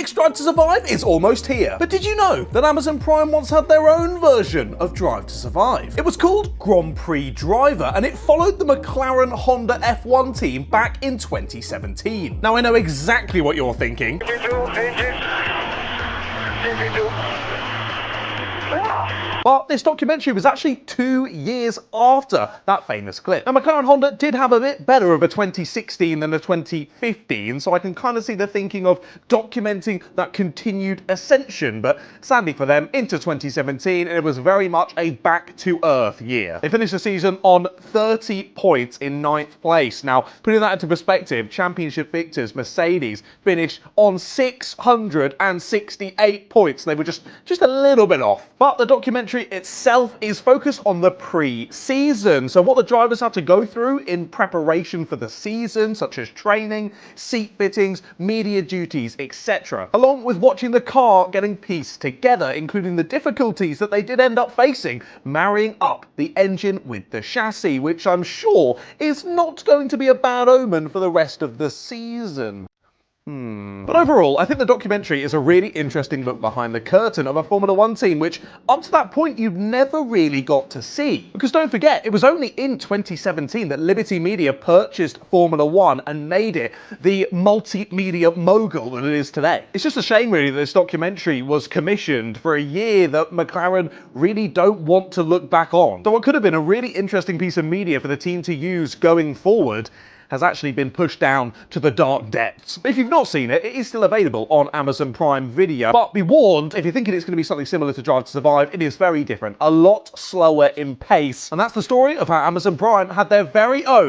Netflix Drive to Survive is almost here. But did you know that Amazon Prime once had their own version of Drive to Survive? It was called Grand Prix Driver, and it followed the McLaren Honda F1 team back in 2017. Now I know exactly what you're thinking. But this documentary was actually 2 years after that famous clip. Now, McLaren Honda did have a bit better of a 2016 than a 2015, so I can kind of see the thinking of documenting that continued ascension, but sadly for them, into 2017, it was very much a back-to-earth year. They finished the season on 30 points in 9th place. Now, putting that into perspective, championship victors Mercedes finished on 668 points. They were just a little bit off. But the documentary itself is focused on the pre-season, so what the drivers had to go through in preparation for the season, such as training, seat fittings, media duties, etc., along with watching the car getting pieced together, including the difficulties that they did end up facing marrying up the engine with the chassis, which I'm sure is not going to be a bad omen for the rest of the season. But overall, I think the documentary is a really interesting look behind the curtain of a Formula One team, which up to that point you've never really got to see. Because don't forget, it was only in 2017 that Liberty Media purchased Formula One and made it the multimedia mogul that it is today. It's just a shame really that this documentary was commissioned for a year that McLaren really don't want to look back on. So what could have been a really interesting piece of media for the team to use going forward has actually been pushed down to the dark depths. If you've not seen it, it is still available on Amazon Prime Video. But be warned, if you're thinking it's going to be something similar to Drive to Survive, it is very different, a lot slower in pace. And that's the story of how Amazon Prime had their very own